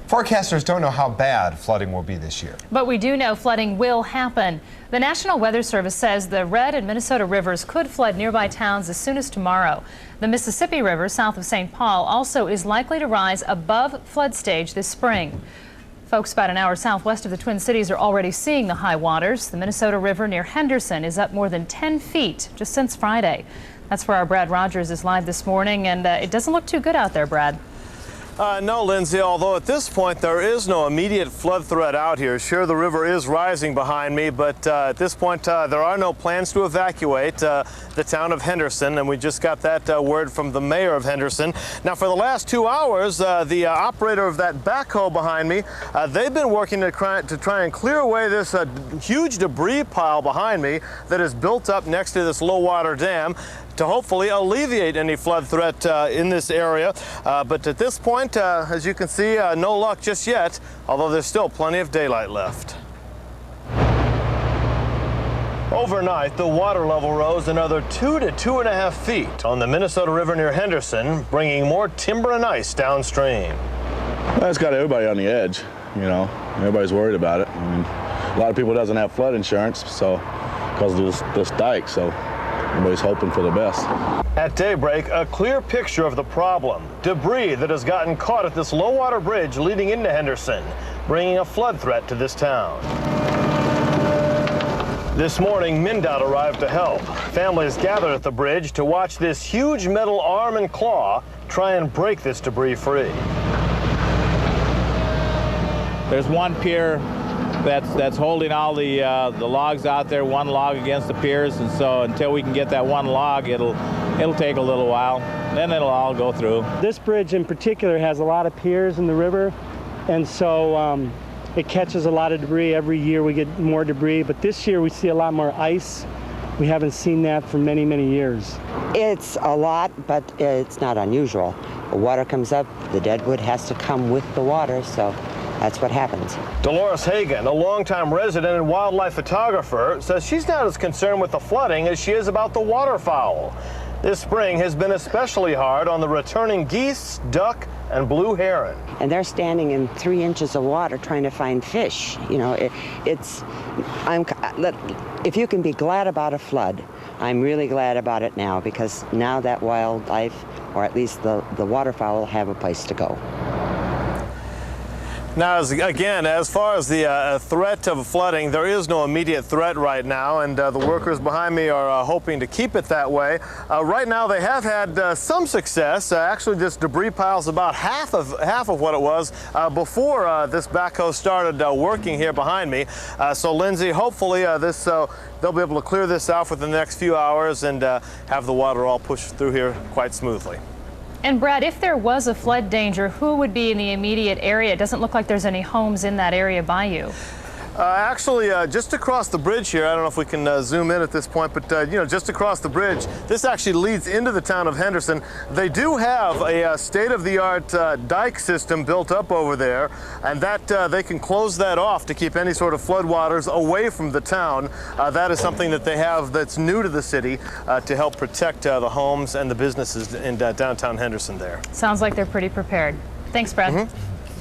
Forecasters don't know how bad flooding will be this year. But we do know flooding will happen. The National Weather Service says the Red and Minnesota rivers could flood nearby towns as soon as tomorrow. The Mississippi River south of St. Paul also is likely to rise above flood stage this spring. Folks about an hour southwest of the Twin Cities are already seeing the high waters. The Minnesota River near Henderson is up more than 10 feet just since Friday. That's where our Brad Rogers is live this morning, and it doesn't look too good out there, Brad. No, Lindsay, although at this point there is no immediate flood threat out here. Sure, the river is rising behind me, but at this point there are no plans to evacuate the town of Henderson, and we just got that word from the mayor of Henderson. Now, for the last 2 hours, the operator of that backhoe behind me, they've been working to try and clear away this huge debris pile behind me that is built up next to this low water dam to hopefully alleviate any flood threat in this area. But at this point, as you can see, no luck just yet, although there's still plenty of daylight left. Overnight, the water level rose another 2 to 2.5 feet on the Minnesota River near Henderson, bringing more timber and ice downstream. Well, it's got everybody on the edge, you know. Everybody's worried about it. I mean, a lot of people doesn't have flood insurance, so because of this dike, so everybody's hoping for the best. At daybreak, a clear picture of the problem. Debris that has gotten caught at this low water bridge leading into Henderson, bringing a flood threat to this town. This morning, MnDOT arrived to help. Families gathered at the bridge to watch this huge metal arm and claw try and break this debris free. There's one pier that's holding all the logs out there, one log against the piers, and so until we can get that one log, it'll take a little while. Then it'll all go through. This bridge in particular has a lot of piers in the river, and so it catches a lot of debris. Every year we get more debris, but this year we see a lot more ice. We haven't seen that for many, many years. It's a lot, but it's not unusual. The water comes up, the dead wood has to come with the water, so that's what happens. Dolores Hagen, a longtime resident and wildlife photographer, says she's not as concerned with the flooding as she is about the waterfowl. This spring has been especially hard on the returning geese, duck, and blue heron. And they're standing in 3 inches of water trying to find fish. You know, if you can be glad about a flood, I'm really glad about it now, because now that wildlife, or at least the waterfowl, have a place to go. Now, again, as far as the threat of flooding, there is no immediate threat right now, and the workers behind me are hoping to keep it that way. Right now, they have had some success. Actually, this debris pile is about half of what it was before this backhoe started working here behind me. So, Lindsay, hopefully they'll be able to clear this out within the next few hours and have the water all pushed through here quite smoothly. And Brad, if there was a flood danger, who would be in the immediate area? It doesn't look like there's any homes in that area by you. Actually, just across the bridge here, I don't know if we can zoom in at this point, but you know, just across the bridge, this actually leads into the town of Henderson. They do have a state-of-the-art dike system built up over there, and that they can close that off to keep any sort of floodwaters away from the town. That is something that they have that's new to the city to help protect the homes and the businesses in downtown Henderson there. Sounds like they're pretty prepared. Thanks, Brad.